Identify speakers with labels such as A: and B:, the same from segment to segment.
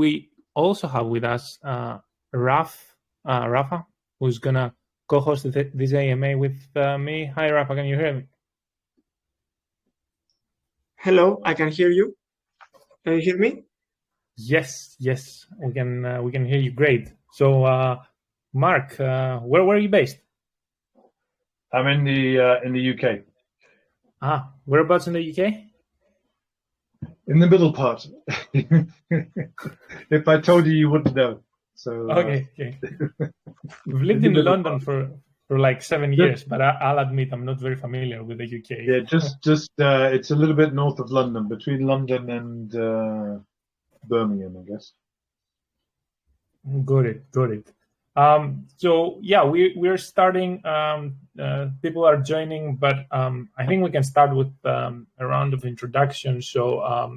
A: we also have with us Rafa, who's gonna co-host this AMA with me. Hi, Rafa, can you hear me?
B: Hello, I can hear you. Can you hear me?
A: Yes, we can hear you great. So, Mark, where are you based?
C: I'm in the UK.
A: Whereabouts in the UK?
C: In the middle part. If I told you, you wouldn't know. So
A: Okay. We've lived in London for like 7 years, but I'll admit I'm not very familiar with the UK.
C: Yeah, just it's a little bit north of London, between London and Birmingham, I guess.
A: Got it. So yeah, we're starting. People are joining, but I think we can start with a round of introductions. So,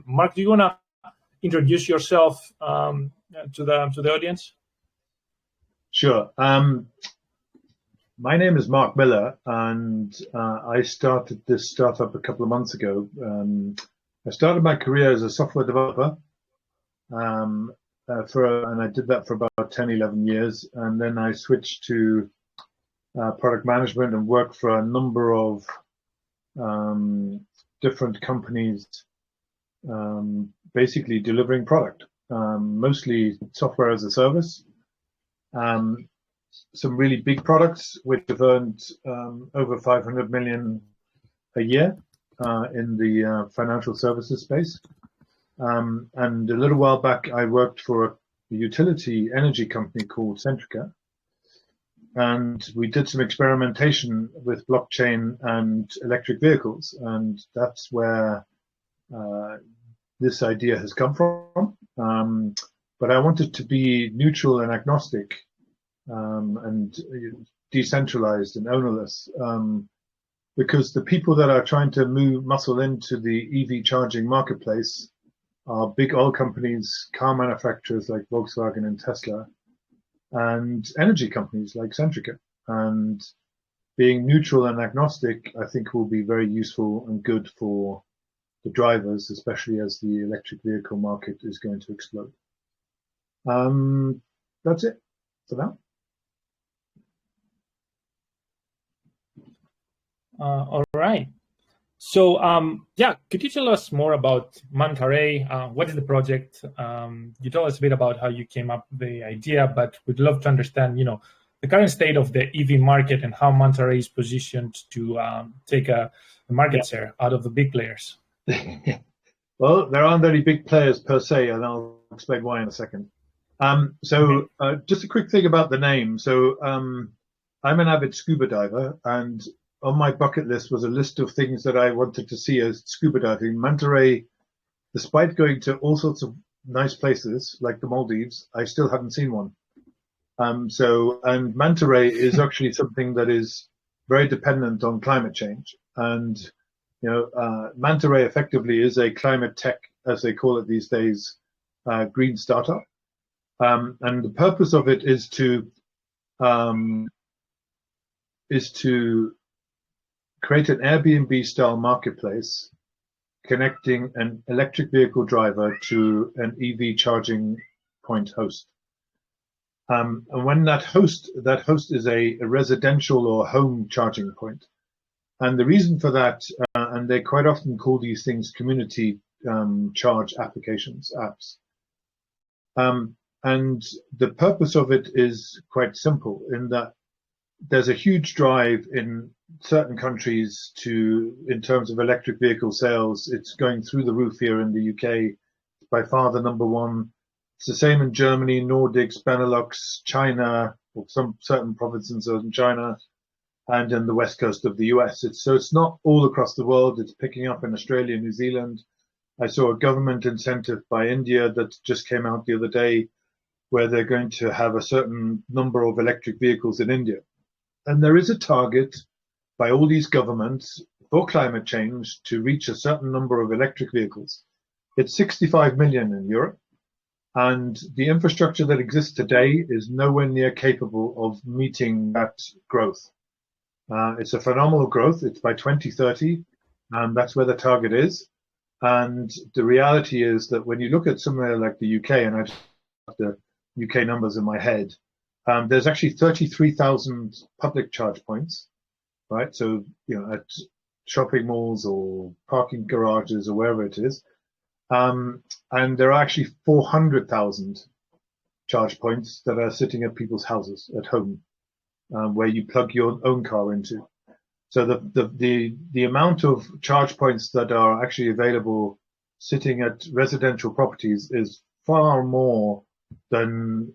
A: Mark, do you want to introduce yourself to the audience?
C: Sure. My name is Mark Miller, and I started this startup a couple of months ago. I started my career as a software developer, and I did that for about 10, 11 years, and then I switched to product management and worked for a number of different companies, basically delivering product, mostly software as a service. Some really big products which have earned over 500 million a year in the financial services space. And a little while back, I worked for a utility energy company called Centrica. And we did some experimentation with blockchain and electric vehicles. And that's where this idea has come from. But I wanted to be neutral and agnostic and decentralized and ownerless, because the people that are trying to move muscle into the EV charging marketplace are big oil companies, car manufacturers like Volkswagen and Tesla, and energy companies like Centrica. And being neutral and agnostic, I think, will be very useful and good for the drivers, especially as the electric vehicle market is going to explode. That's it for now.
A: All right. So, could you tell us more about Manta Ray? What is the project? You told us a bit about how you came up with the idea, but we'd love to understand, the current state of the EV market and how Manta Ray is positioned to take a market share out of the big players.
C: Well, there aren't any big players per se, and I'll explain why in a second. Just a quick thing about the name. So, I'm an avid scuba diver, and on my bucket list was a list of things that I wanted to see as scuba diving. Manta Ray, despite going to all sorts of nice places like the Maldives, I still haven't seen one. And Manta Ray is actually something that is very dependent on climate change. And, Manta Ray effectively is a climate tech, as they call it these days, green startup. And the purpose of it is to create an Airbnb style marketplace connecting an electric vehicle driver to an EV charging point host. And when that host is a residential or home charging point. And the reason for that, and they quite often call these things community charge apps. And the purpose of it is quite simple in that there's a huge drive in certain countries in terms of electric vehicle sales. It's going through the roof here in the UK. It's by far the number one. It's the same in Germany, Nordics, Benelux, China, or some certain provinces in China, and in the west coast of the US. It's not all across the world. It's picking up in Australia, New Zealand. I saw a government incentive by India that just came out the other day, where they're going to have a certain number of electric vehicles in India. And there is a target by all these governments for climate change to reach a certain number of electric vehicles. It's 65 million in Europe, and the infrastructure that exists today is nowhere near capable of meeting that growth. It's a phenomenal growth. It's by 2030, and that's where the target is. And the reality is that when you look at somewhere like the UK, and I've have the UK numbers in my head. There's actually 33,000 public charge points, right? So, at shopping malls or parking garages or wherever it is. And there are actually 400,000 charge points that are sitting at people's houses at home, where you plug your own car into. So the amount of charge points that are actually available sitting at residential properties is far more than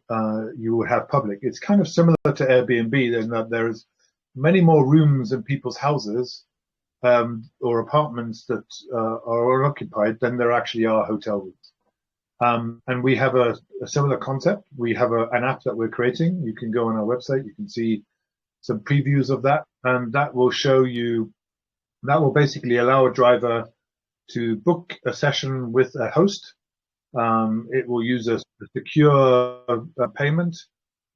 C: you would have public. It's kind of similar to Airbnb in that there's many more rooms in people's houses or apartments that are unoccupied than there actually are hotel rooms. And we have a similar concept. We have an app that we're creating. You can go on our website. You can see some previews of that, and that will show you, that will basically allow a driver to book a session with a host. It will use a secure payment,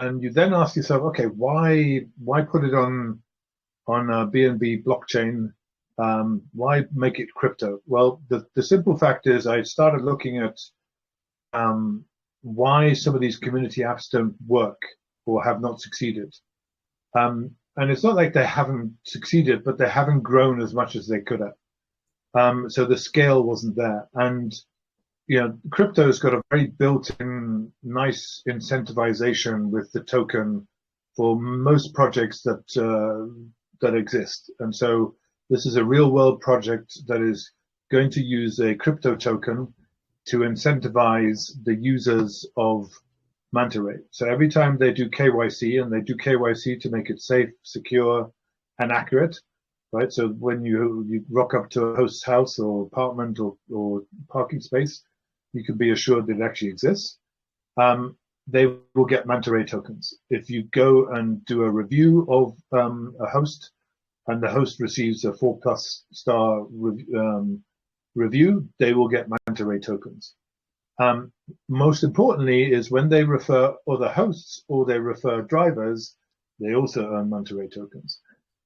C: and you then ask yourself, okay, why put it on a BNB blockchain? Why make it crypto? Well, the simple fact is I started looking at why some of these community apps don't work or have not succeeded. And it's not like they haven't succeeded, but they haven't grown as much as they could have. So the scale wasn't there. And, crypto's got a very built-in nice incentivization with the token for most projects that exist. And so this is a real world project that is going to use a crypto token to incentivize the users of Manta Ray. So every time they do KYC, and they do KYC to make it safe, secure, and accurate, right? So when you rock up to a host's house or apartment or parking space, you can be assured that it actually exists. They will get Manta Ray tokens. If you go and do a review of a host, and the host receives a 4+ star review, they will get Manta Ray tokens. Most importantly is when they refer other hosts or they refer drivers, they also earn Manta Ray tokens.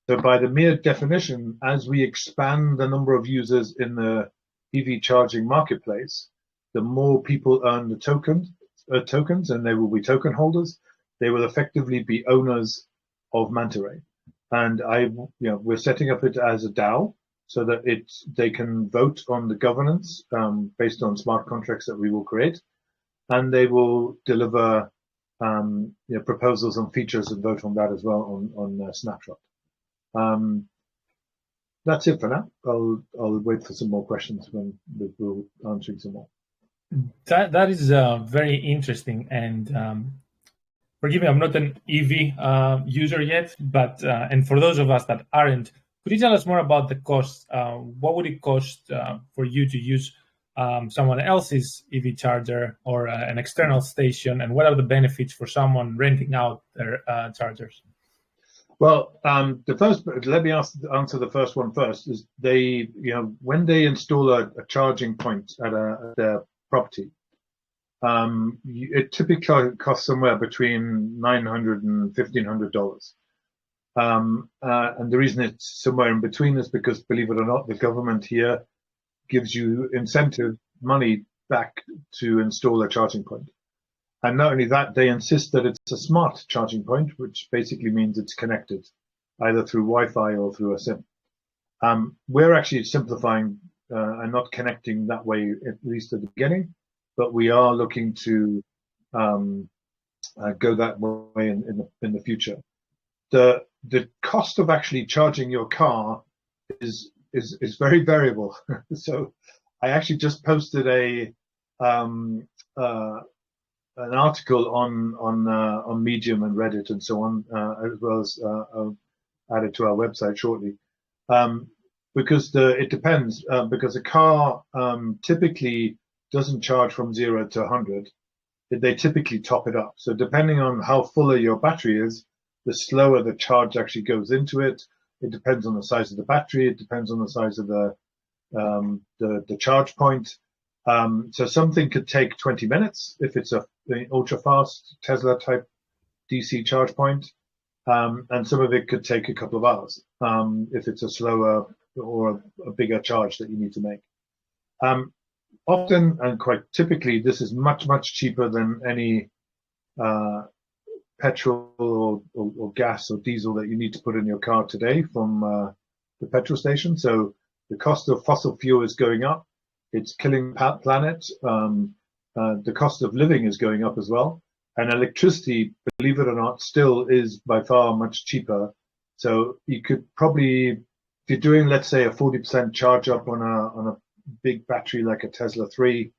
C: So by the mere definition, as we expand the number of users in the EV charging marketplace, the more people earn the tokens, and they will be token holders. They will effectively be owners of Manta Ray. And we're setting up it as a DAO, so that they can vote on the governance based on smart contracts that we will create, and they will deliver proposals on features and vote on that as well on Snapshot. That's it for now. I'll wait for some more questions when we're answering some more.
A: That is very interesting, and forgive me, I'm not an EV user yet, but and for those of us that aren't, could you tell us more about the cost? What would it cost for you to use someone else's EV charger or an external station, and what are the benefits for someone renting out their chargers?
C: Well, let me answer the first one first. Is they, when they install a charging point at their property, it typically costs somewhere between $900 and $1,500. And the reason it's somewhere in between is because, believe it or not, the government here gives you incentive money back to install a charging point. And not only that, they insist that it's a smart charging point, which basically means it's connected either through Wi-Fi or through a SIM. We're actually simplifying and not connecting that way, at least at the beginning, but we are looking to go that way in the future. The cost of actually charging your car is very variable. So I actually just posted an article on Medium and Reddit and so on, as well as added to our website shortly, because it depends. Because a car typically doesn't charge from 0 to 100. They typically top it up. So depending on how full your battery is, the slower the charge actually goes into it. It depends on the size of the battery. It depends on the size of the charge point. So something could take 20 minutes if it's an ultra fast Tesla type DC charge point, and some of it could take a couple of hours if it's a slower or a bigger charge that you need to make. often and quite typically, this is much, much cheaper than any petrol or gas or diesel that you need to put in your car today from the petrol station. So the cost of fossil fuel is going up. It's killing the planet. The cost of living is going up as well. And electricity, believe it or not, still is by far much cheaper. So you could probably, if you're doing, let's say, a 40% charge up on a big battery like a Tesla 3,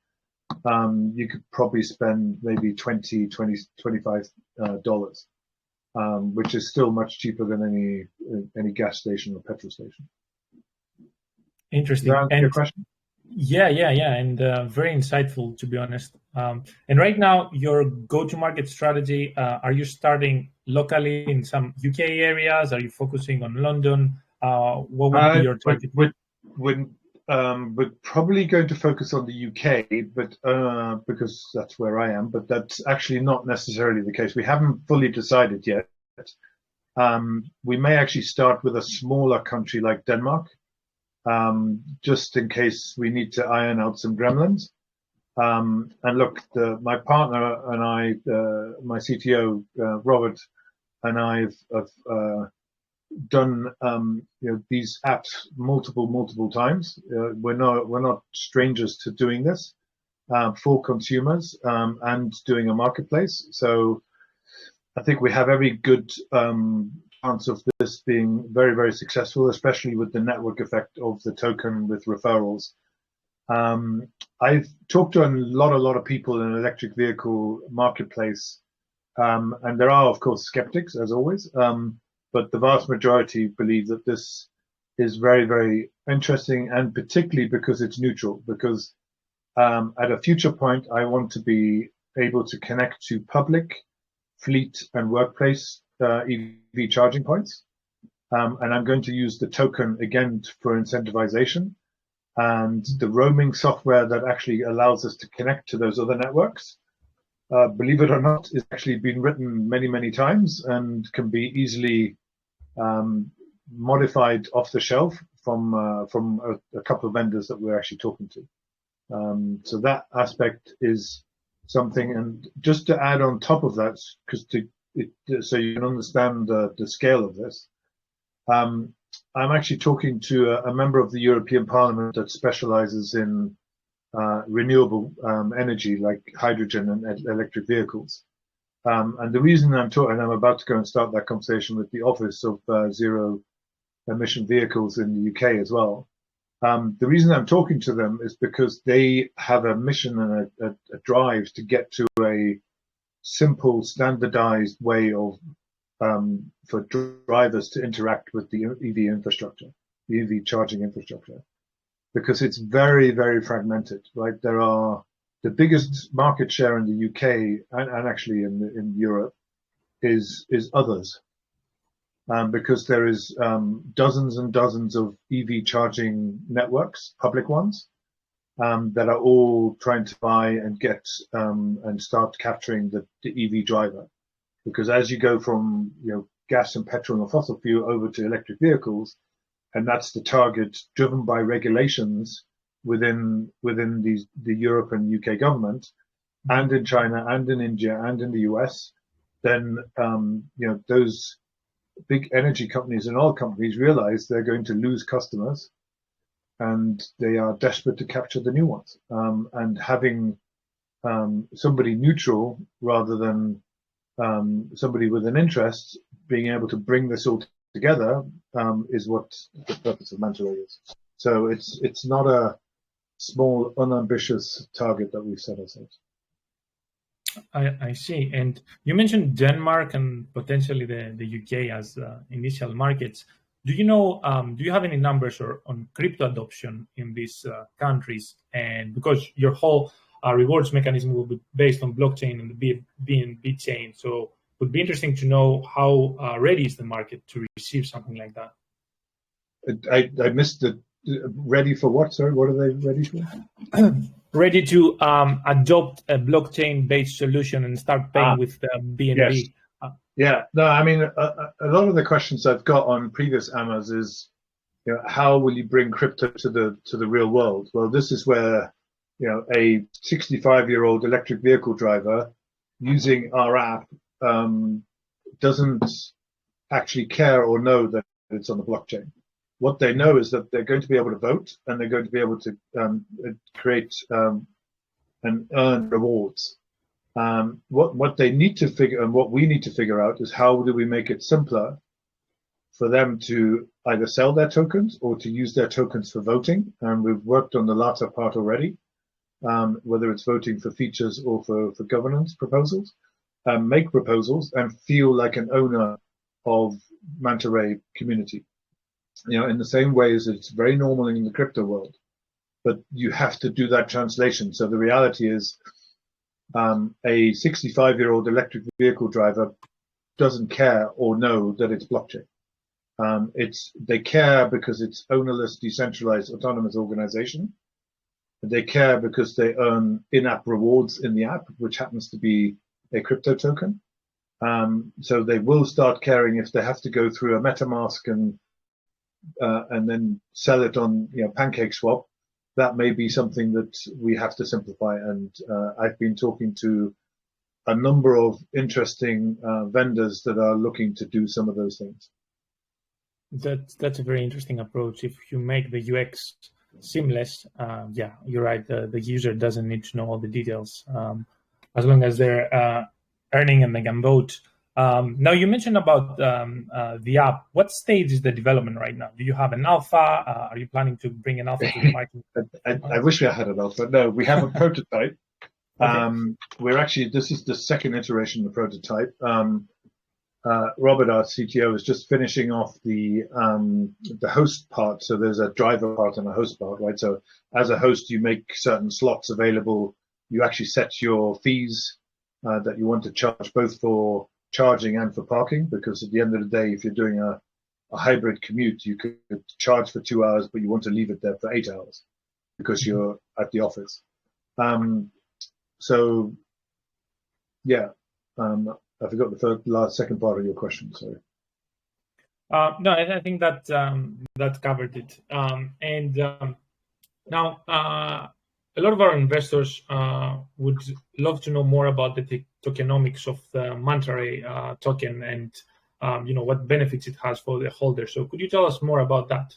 C: you could probably spend maybe $20, $25, which is still much cheaper than any gas station or petrol station.
A: Interesting.
C: Does that answer your question?
A: Yeah, and very insightful, to be honest. And right now, your go-to-market strategy, are you starting locally in some UK areas? Are you focusing on London? What would be your target?
C: We're probably going to focus on the UK, but because that's where I am, but that's actually not necessarily the case. We haven't fully decided yet. We may actually start with a smaller country like Denmark, just in case we need to iron out some gremlins. And look, my partner and I, my CTO, Robert, and I have done these apps multiple times. We're not strangers to doing this for consumers and doing a marketplace. So I think we have every good chance of this being very, very successful, especially with the network effect of the token with referrals. I've talked to a lot of people in the electric vehicle marketplace, and there are, of course, skeptics, as always, but the vast majority believe that this is very, very interesting, and particularly because it's neutral, because at a future point, I want to be able to connect to public, fleet, and workplace EV charging points. And I'm going to use the token again for incentivization, and the roaming software that actually allows us to connect to those other networks, believe it or not, is actually been written many times and can be easily modified off the shelf from a couple of vendors that we're actually talking to. So that aspect is something. And just to add on top of that, so you can understand the scale of this, I'm actually talking to a member of the European Parliament that specializes in renewable energy, like hydrogen and electric vehicles. And the reason I'm about to go and start that conversation with the Office of Zero Emission Vehicles in the UK as well. The reason I'm talking to them is because they have a mission and a drive to get to a simple, standardized way of for drivers to interact with the EV infrastructure, the EV charging infrastructure, because it's very, very fragmented, right? There are the biggest market share in the UK and actually in Europe is others, because there is dozens and dozens of EV charging networks, public ones, that are all trying to buy and get and start capturing the EV driver. Because as you go from gas and petrol and fossil fuel over to electric vehicles, and that's the target driven by regulations within the Europe and UK government, and in China and in India and in the US, then those big energy companies and oil companies realize they're going to lose customers, and they are desperate to capture the new ones. And having somebody neutral rather than somebody with an interest being able to bring this all together is what the purpose of Manta Ray is. So it's not a small, unambitious target that we've set ourselves.
A: I see. And you mentioned Denmark and potentially the UK as initial markets. Do you know? Do you have any numbers on crypto adoption in these countries? And because your whole rewards mechanism will be based on blockchain and the BNB chain, so it would be interesting to know how ready is the market to receive something like that.
C: I missed the ready for what? Sorry, what are they ready for?
A: Ready to adopt a blockchain-based solution and start paying with BNB.
C: Yes. Yeah, no, I mean, a lot of the questions I've got on previous AMAs is, how will you bring crypto to the real world? Well, this is where a 65-year-old electric vehicle driver using our app doesn't actually care or know that it's on the blockchain. What they know is that they're going to be able to vote, and they're going to be able to create and earn rewards. What they need to figure, and what we need to figure out, is how do we make it simpler for them to either sell their tokens or to use their tokens for voting. And we've worked on the latter part already, whether it's voting for features or for governance proposals, make proposals and feel like an owner of Manta Ray community. In the same way as it's very normal in the crypto world, but you have to do that translation. So the reality is, a 65-year-old electric vehicle driver doesn't care or know that it's blockchain. They care because it's ownerless, decentralized, autonomous organization. They care because they earn in-app rewards in the app, which happens to be a crypto token. So they will start caring if they have to go through a MetaMask and then sell it on PancakeSwap. That may be something that we have to simplify. And I've been talking to a number of interesting vendors that are looking to do some of those things.
A: That's a very interesting approach. If you make the UX seamless, you're right. The user doesn't need to know all the details, as long as they're earning and they can vote. Now, you mentioned about the app. What stage is the development right now? Do you have an alpha? Are you planning to bring an alpha to the market?
C: I wish we had an alpha. No, we have a prototype. Okay. This is the second iteration of the prototype. Robert, our CTO, is just finishing off the host part. So there's a driver part and a host part, right? So as a host, you make certain slots available. You actually set your fees that you want to charge, both for charging and for parking, because at the end of the day, if you're doing a hybrid commute, you could charge for 2 hours, but you want to leave it there for 8 hours because you're at the office. I forgot the second part of your question. Sorry.
A: No, I think that covered it. Now, a lot of our investors would love to know more about the tokenomics of the Manta Ray token and what benefits it has for the holder. So could you tell us more about that?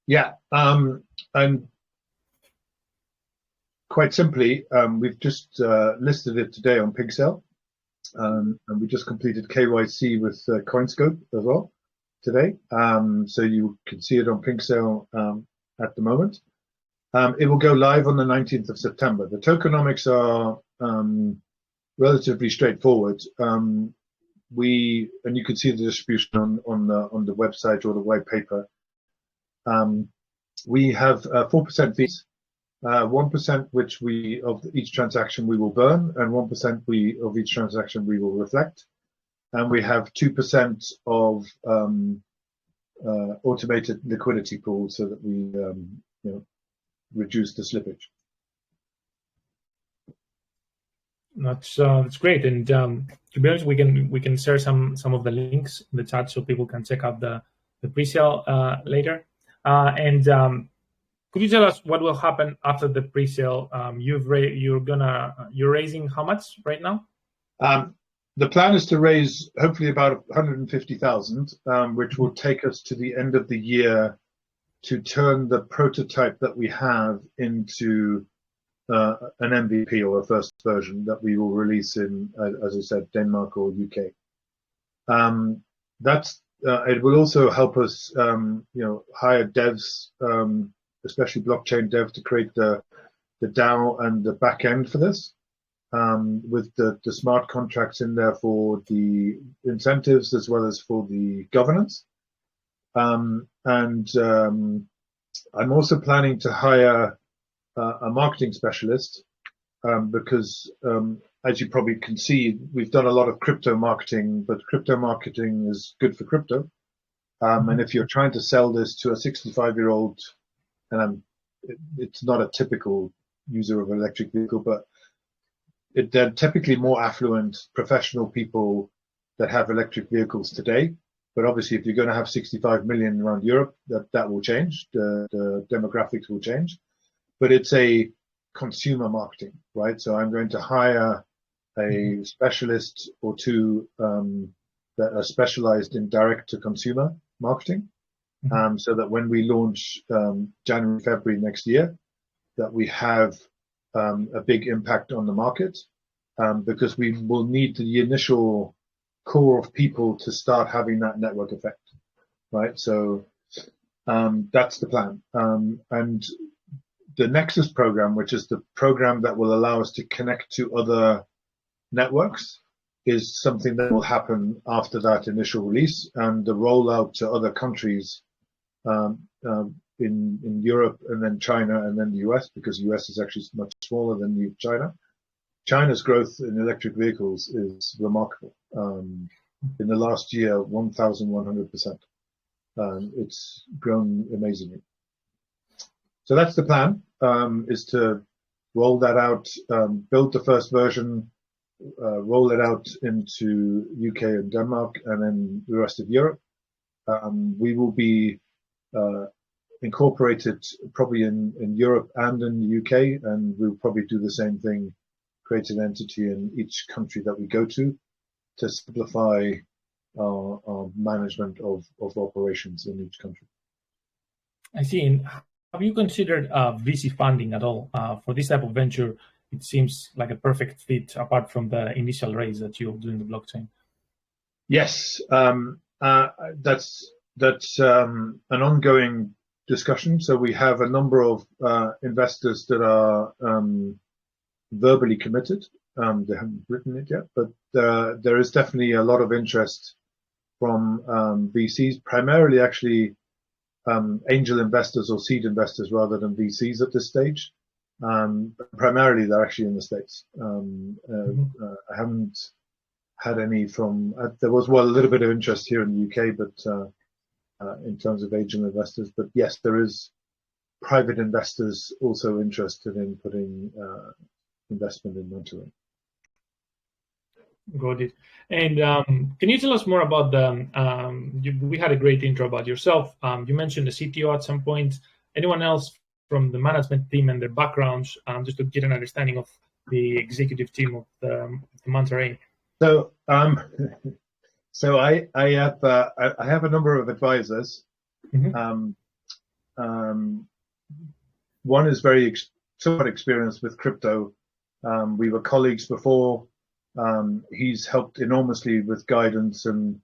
C: Yeah, and quite simply, we've just listed it today on Pigsale, and we just completed KYC with Coinscope as well today. So you can see it on Pigsale at the moment. It will go live on the 19th of September. The tokenomics are relatively straightforward. And you can see the distribution on the website or the white paper. We have 4% fees, 1% which of each transaction we will burn, and 1% of each transaction we will reflect. And we have 2% of automated liquidity pool, so that we reduce the slippage.
A: That's great. And to be honest, we can share some of the links in the chat so people can check out the pre-sale later. Could you tell us what will happen after the pre-sale? You're raising how much right now?
C: The plan is to raise hopefully about 150,000, which will take us to the end of the year to turn the prototype that we have into an MVP, or a first version that we will release in, as I said, Denmark or UK. It will also help us, hire devs, especially blockchain dev, to create the DAO and the back end for this, with the smart contracts in there for the incentives as well as for the governance. And I'm also planning to hire a marketing specialist, because as you probably can see, we've done a lot of crypto marketing, but crypto marketing is good for crypto. And if you're trying to sell this to a 65-year-old, and it's not a typical user of an electric vehicle, but they're typically more affluent professional people that have electric vehicles today. But obviously, if you're going to have 65 million around Europe, that will change. The demographics will change. But it's a consumer marketing, right? So I'm going to hire a specialist or two that are specialized in direct to consumer marketing, so that when we launch January, February next year, that we have a big impact on the market, because we will need the initial core of people to start having that network effect, right? So that's the plan. And the Nexus program, which is the program that will allow us to connect to other networks, is something that will happen after that initial release, and the rollout to other countries in Europe, and then China, and then the US, because the US is actually much smaller than China. China's growth in electric vehicles is remarkable. In the last year, 1,100%. It's grown amazingly. So that's the plan, is to roll that out, build the first version, roll it out into UK and Denmark, and then the rest of Europe. We will be incorporated probably in Europe and in the UK, and we'll probably do the same thing, create an entity in each country that we go to simplify our management of operations in each country.
A: I see. And have you considered VC funding at all for this type of venture? It seems like a perfect fit, apart from the initial raise that you'll do in the blockchain.
C: Yes, that's an ongoing discussion. So we have a number of investors that are verbally committed. They haven't written it yet, but there is definitely a lot of interest from VCs, primarily actually angel investors or seed investors rather than VCs at this stage. Primarily, they're actually in the States. I haven't had any from. There was a little bit of interest here in the UK, but in terms of angel investors. But yes, there is private investors also interested in putting investment in Manta Ray.
A: Got it. And can you tell us more about the? We had a great intro about yourself. You mentioned the CTO at some point. Anyone else from the management team and their backgrounds, just to get an understanding of the executive team of the Manta Ray?
C: So, so I have a number of advisors. One is very somewhat experienced with crypto. We were colleagues before. He's helped enormously with guidance and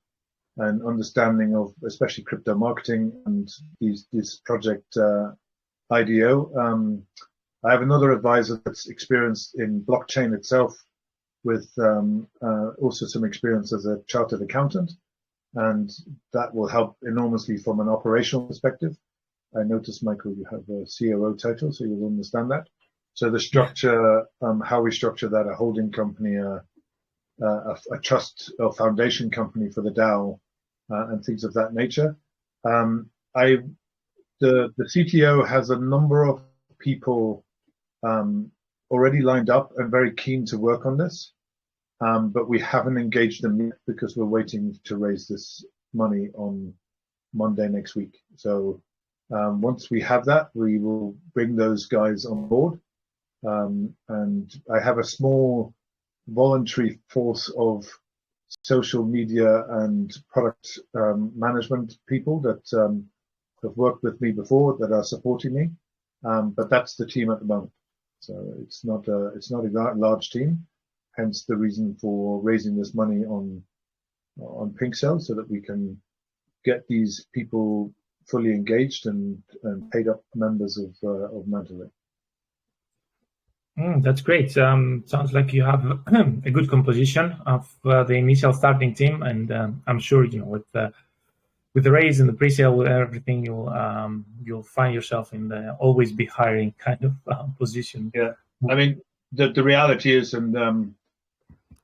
C: understanding of especially crypto marketing and this project IDO. I have another advisor that's experienced in blockchain itself, with also some experience as a chartered accountant, and that will help enormously from an operational perspective. I noticed, Michael, you have a COO title, so you'll understand that. So the structure, how we structure that, a holding company, a trust or foundation company for the DAO, and things of that nature. The CTO has a number of people already lined up and very keen to work on this, but we haven't engaged them yet because we're waiting to raise this money on Monday next week. So once we have that, we will bring those guys on board. And I have a small voluntary force of social media and product management people that have worked with me before that are supporting me, but that's the team at the moment. So it's not a large team, hence the reason for raising this money on PinkCell, so that we can get these people fully engaged and paid up members of Manta Ray.
A: That's great. Sounds like you have a good composition of the initial starting team, and I'm sure with the raise and the pre-sale, everything, you'll find yourself in the always be hiring kind of position.
C: Yeah, I mean the reality is, and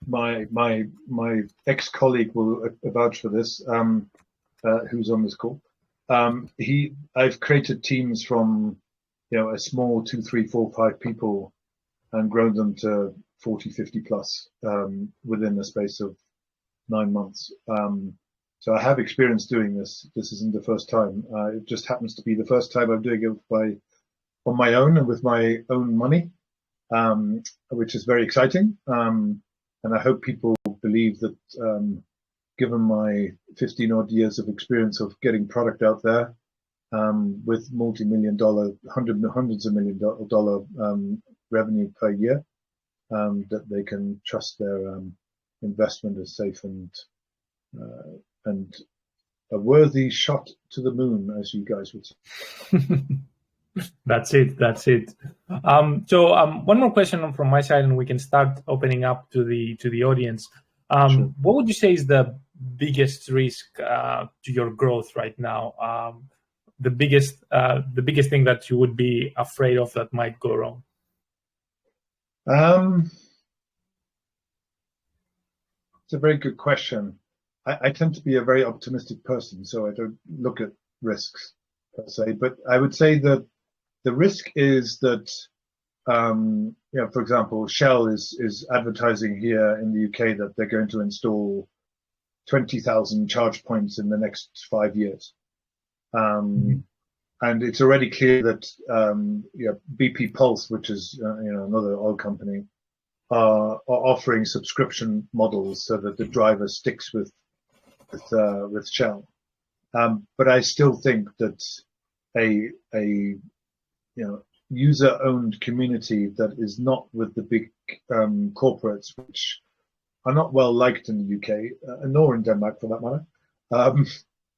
C: my ex-colleague will vouch for this, who's on this call. I've created teams from a small 2, 3, 4, 5 people, and grown them to 40, 50 plus within the space of 9 months. So I have experience doing this. This isn't the first time. It just happens to be the first time I'm doing it on my own and with my own money. which is very exciting. And I hope people believe that, given my 15 odd years of experience of getting product out there, with multi-million dollar, hundreds of million dollar revenue per year, that they can trust their investment is safe and a worthy shot to the moon, as you guys would say.
A: That's it. That's it. So one more question from my side, and we can start opening up to the audience.
C: Sure.
A: What would you say is the biggest risk to your growth right now? The biggest thing that you would be afraid of that might go wrong?
C: It's a very good question. I tend to be a very optimistic person, so I don't look at risks per se. But I would say that the risk is that, for example, Shell is advertising here in the UK that they're going to install 20,000 charge points in the next 5 years. And it's already clear that BP Pulse, which is another oil company, are offering subscription models so that the driver sticks with Shell. But I still think that a user-owned community that is not with the big corporates, which are not well liked in the UK, nor in Denmark for that matter.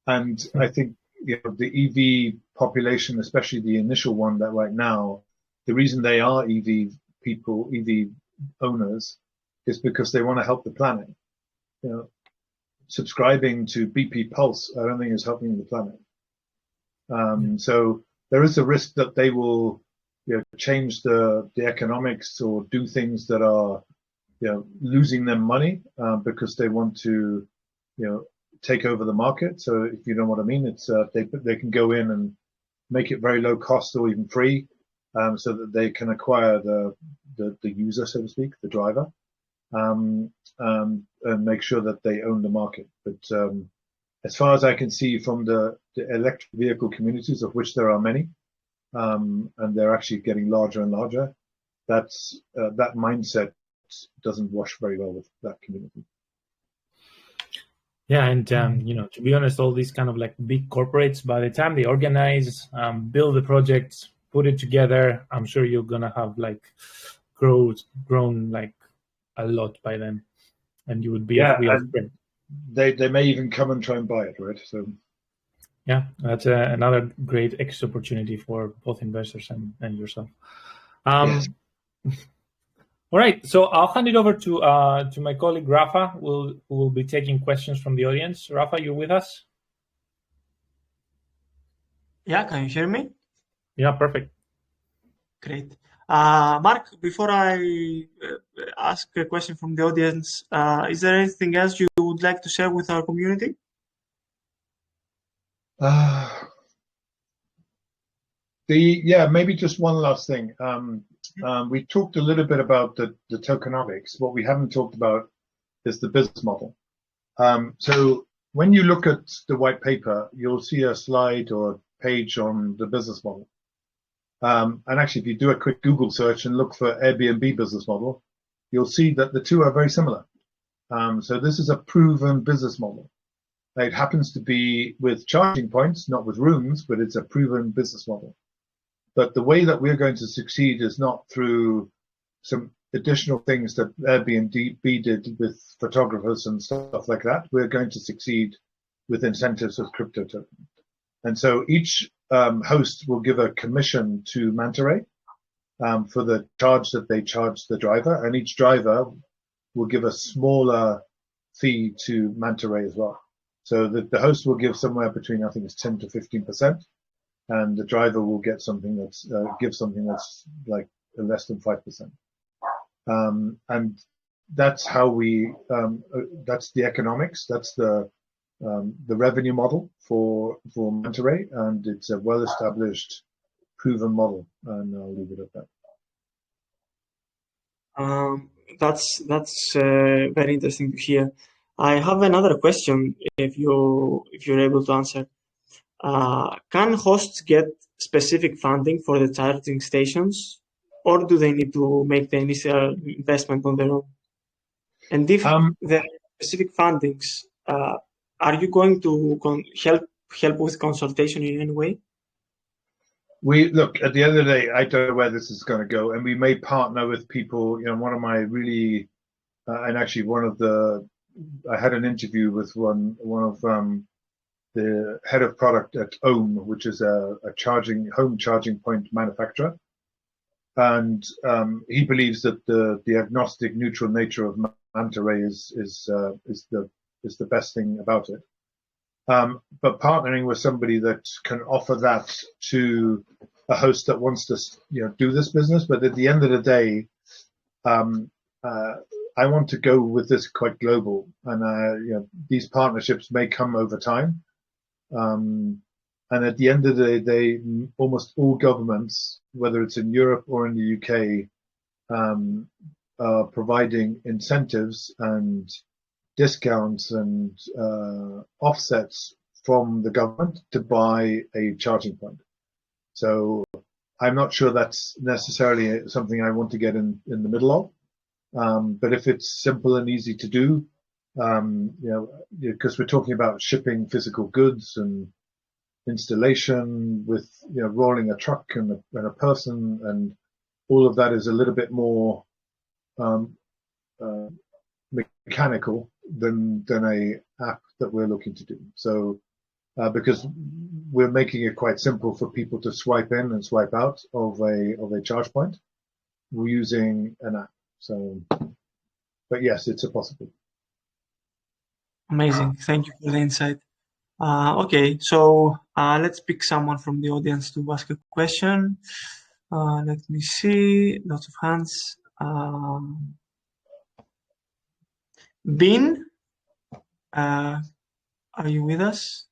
C: And I think the EV population, especially the initial one that right now, the reason they are EV owners is because they want to help the planet. Subscribing to BP Pulse, I don't think is helping the planet. So there is a risk that they will change the economics or do things that are losing them money because they want to take over the market. So if you know what I mean, it's they can go in and make it very low cost or even free, so that they can acquire the user, so to speak, the driver, and make sure that they own the market. But as far as I can see from the electric vehicle communities, of which there are many, and they're actually getting larger and larger, that mindset doesn't wash very well with that community.
A: Yeah, and to be honest, all these kind of like big corporates, by the time they organize, build the projects, put it together, I'm sure you're gonna have like grown like a lot by then, and you would be a real friend.
C: They may even come and try and buy it, right? So
A: yeah, that's another great extra opportunity for both investors and yourself.
C: Yes.
A: All right, so I'll hand it over to my colleague Rafa, who will be taking questions from the audience. Rafa, you with us?
B: Yeah, can you hear me?
A: Yeah, perfect.
B: Great. Mark, before I ask a question from the audience, is there anything else you would like to share with our community?
C: Maybe just one last thing. We talked a little bit about the tokenomics. What we haven't talked about is the business model. So when you look at the white paper, you'll see a slide or a page on the business model. And actually, if you do a quick Google search and look for Airbnb business model, you'll see that the two are very similar. So this is a proven business model. It happens to be with charging points, not with rooms, but it's a proven business model. But the way that we're going to succeed is not through some additional things that Airbnb did with photographers and stuff like that. We're going to succeed with incentives of crypto tokens. And so each host will give a commission to Manta Ray for the charge that they charge the driver, and each driver will give a smaller fee to Manta Ray as well. So the host will give somewhere between, I think it's 10 to 15%, and the driver will get something that's give something that's like less than 5%. And that's how we that's the economics. That's the revenue model for Manta Ray, and it's a well-established, proven model. And I'll leave it at
B: that. That's very interesting to hear. I have another question. If you're able to answer, can hosts get specific funding for the charging stations, or do they need to make the initial investment on their own? And if there are specific fundings, are you going to help with consultation in any way?
C: We look, at the end of the day, I don't know where this is going to go, and we may partner with people. You know, one of my really, and actually I had an interview with one of the head of product at Ohm, which is a home charging point manufacturer, and he believes that the agnostic, neutral nature of Manta Ray is the best thing about it. But partnering with somebody that can offer that to a host that wants to, do this business. But at the end of the day, I want to go with this quite global, and these partnerships may come over time. And at the end of the day, almost all governments, whether it's in Europe or in the UK, are providing incentives and discounts and offsets from the government to buy a charging point. So I'm not sure that's necessarily something I want to get in the middle of. But if it's simple and easy to do, because we're talking about shipping physical goods and installation with, rolling a truck and a person, and all of that is a little bit more mechanical than a app that we're looking to do. So because we're making it quite simple for people to swipe in and swipe out of a charge point, we're using an app. So, but yes, it's a possibility.
B: Amazing. Thank you for the insight. Okay, so let's pick someone from the audience to ask a question. Let me see. Lots of hands. Bin, are you with us?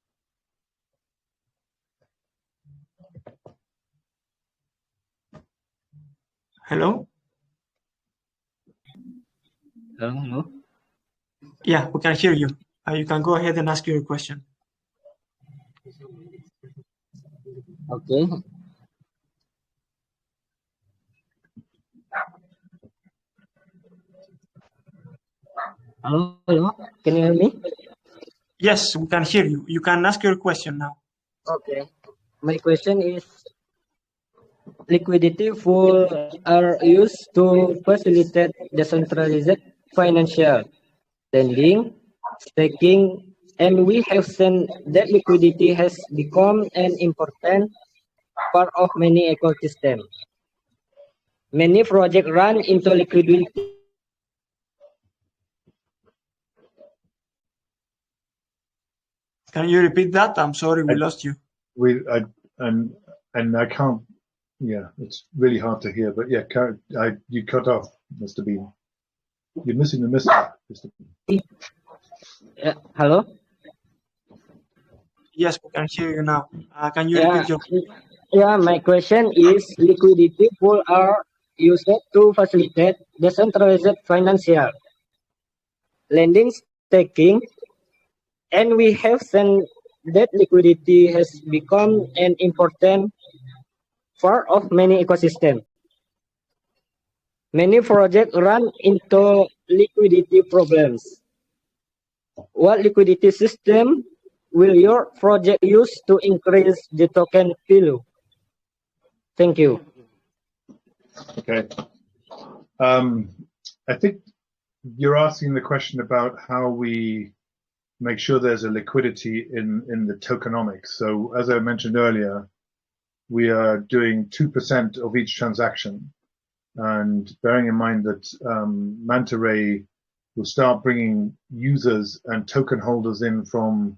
B: Hello?
D: Hello?
B: Yeah, we can hear you. You can go ahead and ask your question.
D: Okay. Hello? Can you hear me?
B: Yes, we can hear you. You can ask your question now.
D: Okay. My question is, liquidity pools are used to facilitate decentralized financial lending, staking, and we have seen that liquidity has become an important part of many ecosystems. Many projects run into liquidity.
B: Can you repeat that? I'm sorry, we lost you.
C: And I can't. Yeah, it's really hard to hear. But yeah, you cut off, Mr. Bean. You're missing the Mr. Bean.
D: Hello?
B: Yes, we can hear you now. Can you repeat your question?
D: Yeah, my question is, liquidity pools are used to facilitate decentralized financial lending, staking, and we have seen that liquidity has become an important part of many ecosystems. Many projects run into liquidity problems. What liquidity system will your project use to increase the token value? Thank you.
C: Okay. I think you're asking the question about how we make sure there's a liquidity in the tokenomics. So as I mentioned earlier, we are doing 2% of each transaction. And bearing in mind that Manta Ray will start bringing users and token holders in from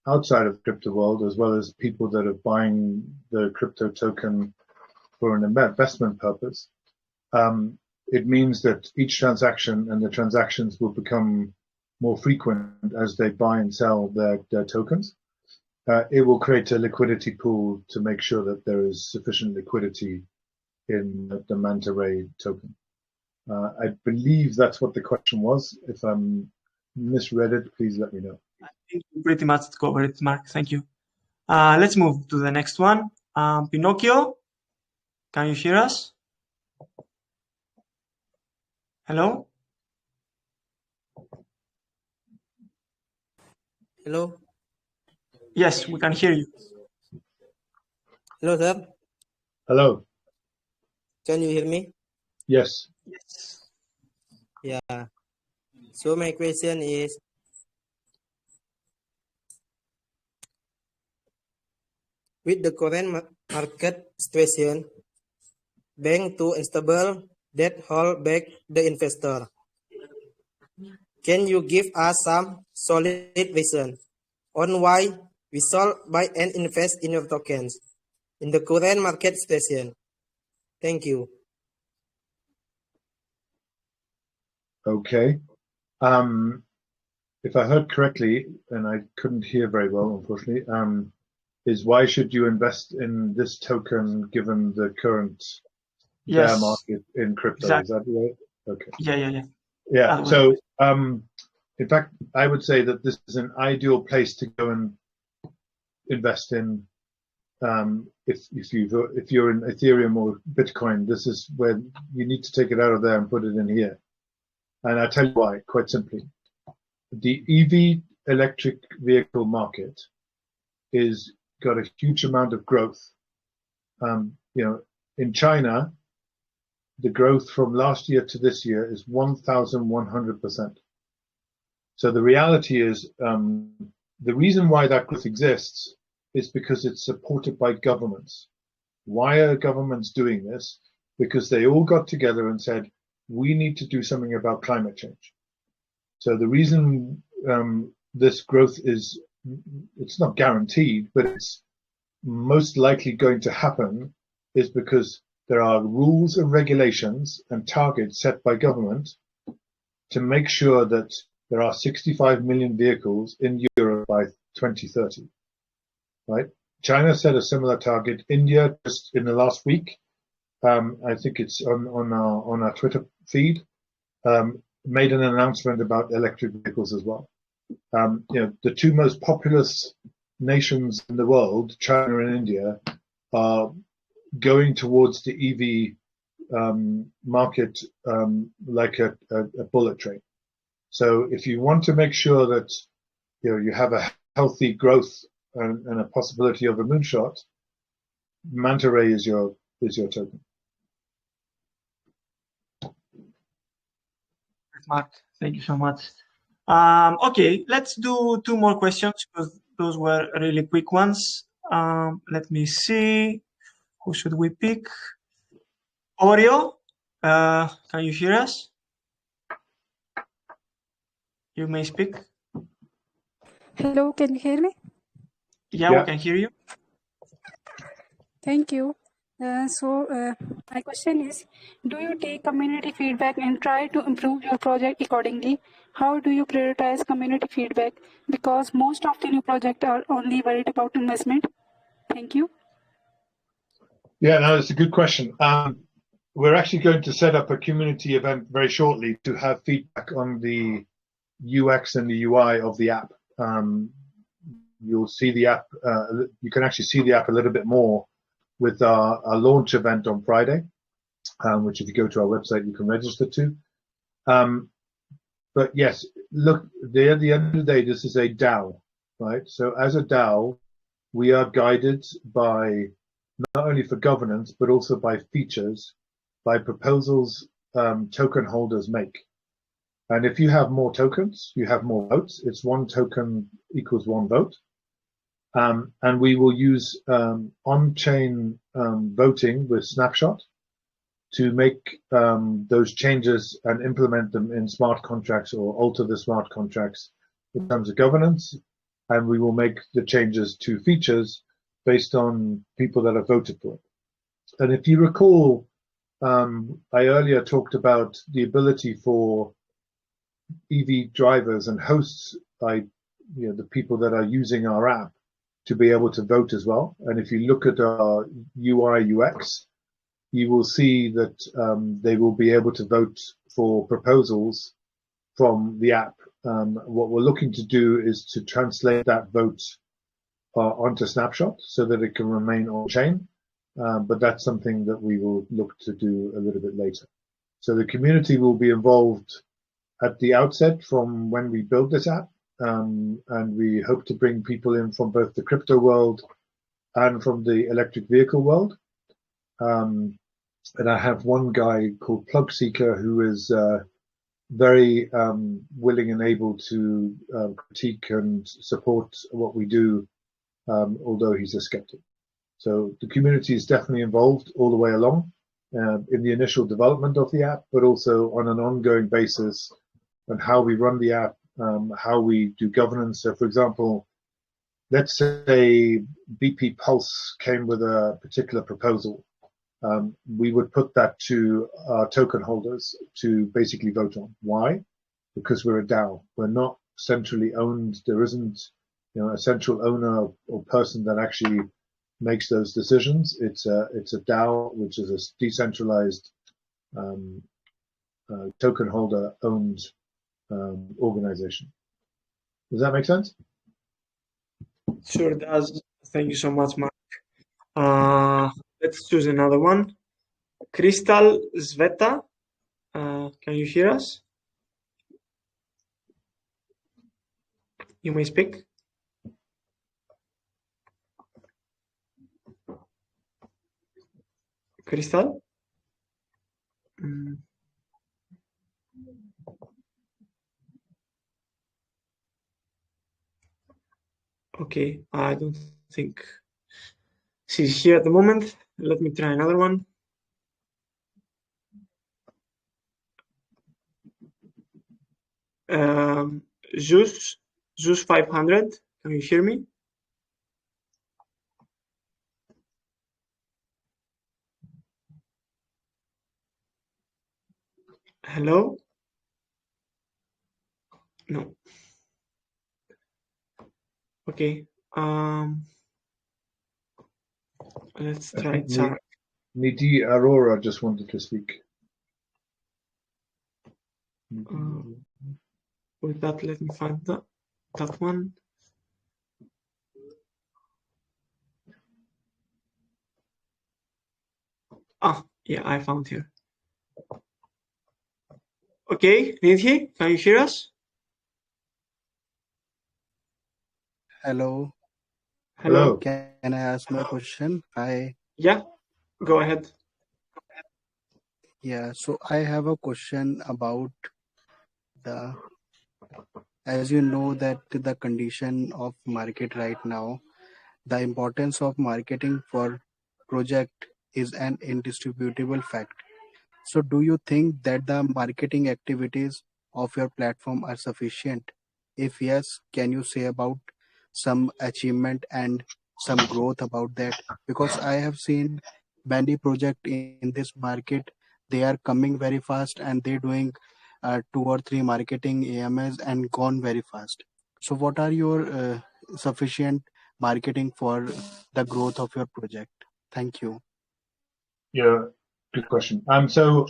C: outside of the crypto world, as well as people that are buying the crypto token for an investment purpose. It means that each transaction and the transactions will become more frequent as they buy and sell their tokens. It will create a liquidity pool to make sure that there is sufficient liquidity in the Manta Ray token. I believe that's what the question was. If I'm misread it, please let me know.
B: I think you pretty much covered it, Mark. Thank you. Let's move to the next one. Pinocchio, can you hear us? Hello?
E: Hello.
B: Yes, we can hear you.
E: Hello, sir.
C: Hello.
E: Can you hear me?
C: Yes.
B: Yes.
E: Yeah. So my question is, with the current market situation, bank too unstable that hold back the investor. Can you give us some solid reason on why we should buy and invest in your tokens in the current market situation? Thank you.
C: Okay. If I heard correctly, and I couldn't hear very well, unfortunately, is why should you invest in this token given the current bear
B: Yes.
C: market in crypto?
B: Exactly.
C: Is that right? Okay.
B: Yeah.
C: Yeah. So, in fact, I would say that this is an ideal place to go and invest in. If you're in Ethereum or Bitcoin, this is where you need to take it out of there and put it in here. And I'll tell you why, quite simply. The EV electric vehicle market is got a huge amount of growth. In China, the growth from last year to this year is 1,100%. So the reality is, the reason why that growth exists is because it's supported by governments. Why are governments doing this? Because they all got together and said, we need to do something about climate change. So the reason this growth is, it's not guaranteed, but it's most likely going to happen is because there are rules and regulations and targets set by government to make sure that there are 65 million vehicles in Europe by 2030, right? China set a similar target. India, just in the last week, I think it's on our Twitter feed, made an announcement about electric vehicles as well. The two most populous nations in the world, China and India, are going towards the EV market like a bullet train. So if you want to make sure that you have a healthy growth and a possibility of a moonshot, Manta Ray is your token.
B: Mark, thank you so much. Okay, let's do two more questions because those were really quick ones. Let me see. Who should we pick? Oreo, can you hear us? You may speak.
F: Hello, can you hear me?
B: Yeah, we can hear you.
F: Thank you. My question is, do you take community feedback and try to improve your project accordingly? How do you prioritize community feedback? Because most of the new projects are only worried about investment. Thank you.
C: Yeah, no, that's a good question. We're actually going to set up a community event very shortly to have feedback on the UX and the UI of the app. You'll see the app, you can actually see the app a little bit more with our launch event on Friday, which if you go to our website, you can register to. But yes, look, at the end of the day, this is a DAO, right? So as a DAO, we are guided by not only for governance, but also by features, by proposals token holders make. And if you have more tokens, you have more votes. It's one token equals one vote. And we will use on-chain voting with Snapshot to make those changes and implement them in smart contracts or alter the smart contracts in terms of governance. And we will make the changes to features based on people that have voted for it. And if you recall, I earlier talked about the ability for EV drivers and hosts, the people that are using our app, to be able to vote as well. And if you look at our UI UX, you will see that they will be able to vote for proposals from the app. What we're looking to do is to translate that vote onto Snapshot so that it can remain on chain. But that's something that we will look to do a little bit later. So the community will be involved at the outset from when we build this app, and we hope to bring people in from both the crypto world and from the electric vehicle world. And I have one guy called Plug Seeker who is very willing and able to critique and support what we do, although he's a skeptic. So the community is definitely involved all the way along in the initial development of the app, but also on an ongoing basis on how we run the app, how we do governance. So for example, let's say BP Pulse came with a particular proposal. We would put that to our token holders to basically vote on. Why? Because we're a DAO. We're not centrally owned. There isn't, a central owner or person that actually makes those decisions. It's a DAO, which is a decentralized token holder owned organization. Does that make sense?
B: Sure does. Thank you so much, Mark. Let's choose another one. Crystal Sveta, can you hear us? You may speak. Crystal? Okay, I don't think she's here at the moment. Let me try another one. Zeus 500, can you hear me? Hello? No. Okay. Let's try Char.
C: Nidhi Arora just wanted to speak.
B: With that, let me find that one. Yeah, I found here. Okay, Nidhi, can you hear us?
G: Hello.
B: Hello.
G: Can I ask my question?
B: Yeah, go ahead.
G: Yeah, so I have a question about as you know that the condition of market right now, the importance of marketing for project is an indisputable fact. So do you think that the marketing activities of your platform are sufficient? If yes, can you say about some achievement and some growth about that? Because I have seen many projects in this market, they are coming very fast and they're doing 2 or 3 marketing AMAs and gone very fast. So what are your sufficient marketing for the growth of your project? Thank you.
C: Yeah, good question. So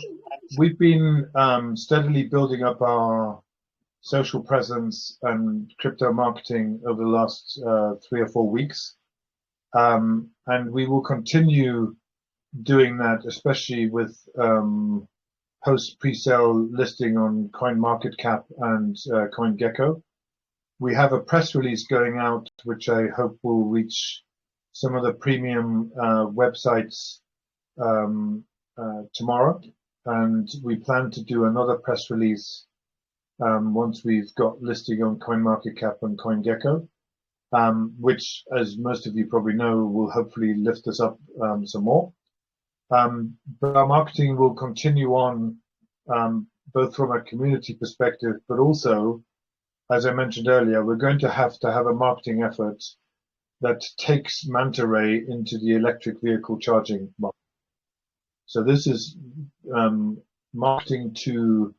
C: we've been steadily building up our social presence and crypto marketing over the last 3 or 4 weeks. And we will continue doing that, especially with post pre-sale listing on CoinMarketCap and CoinGecko. We have a press release going out, which I hope will reach some of the premium websites tomorrow. And we plan to do another press release once we've got listing on CoinMarketCap and CoinGecko, which, as most of you probably know, will hopefully lift us up some more. But our marketing will continue on both from a community perspective, but also, as I mentioned earlier, we're going to have a marketing effort that takes Manta Ray into the electric vehicle charging market. So this is marketing to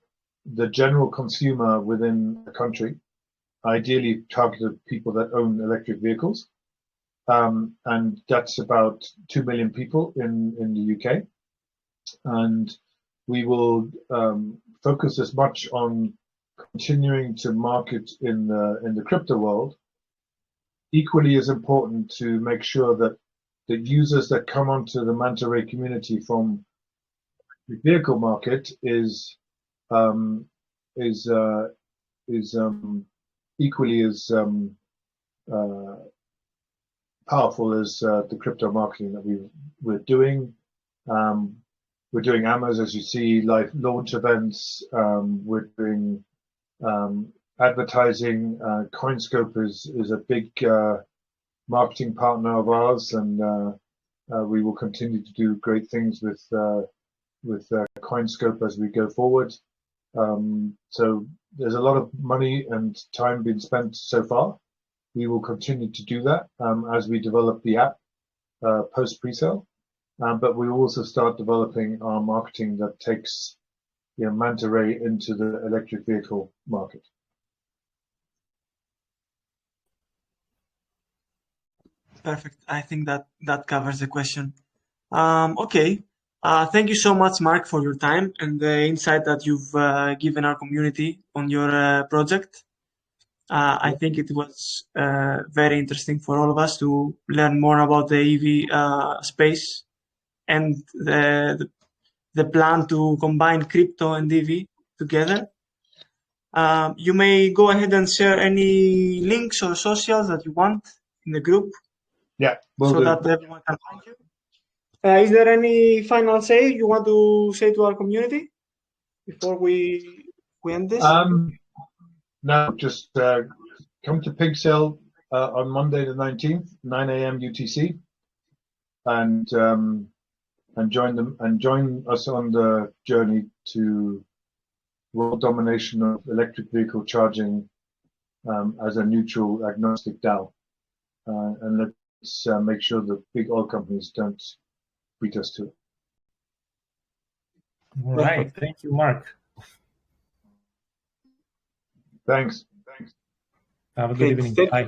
C: the general consumer within the country, ideally targeted people that own electric vehicles. And that's about 2 million people in the UK. And we will focus as much on continuing to market in the crypto world. Equally as important to make sure that the users that come onto the Manta Ray community from electric vehicle market is equally as powerful as the crypto marketing that we're doing. We're doing AMAs, as you see, live launch events. We're doing advertising. Coinscope is a big marketing partner of ours, and we will continue to do great things with Coinscope as we go forward. So there's a lot of money and time being spent so far. We will continue to do that as we develop the app post pre-sale. But we will also start developing our marketing that takes Manta Ray into the electric vehicle market.
B: Perfect. I think that covers the question. Okay. Thank you so much, Mark, for your time and the insight that you've given our community on your project. I think it was very interesting for all of us to learn more about the EV space and the plan to combine crypto and EV together. You may go ahead and share any links or socials that you want in the group.
C: Yeah,
B: so that everyone can find you. Is there any final say you want to say to our community before we end this?
C: No, just come to Pig Sale on Monday the 19th, 9 a.m. UTC, and join us on the journey to world domination of electric vehicle charging as a neutral agnostic DAO, and let's make sure that big oil companies don't beat us to it.
A: All right. Thank you, Mark.
C: Thanks.
A: Have a good evening. Bye.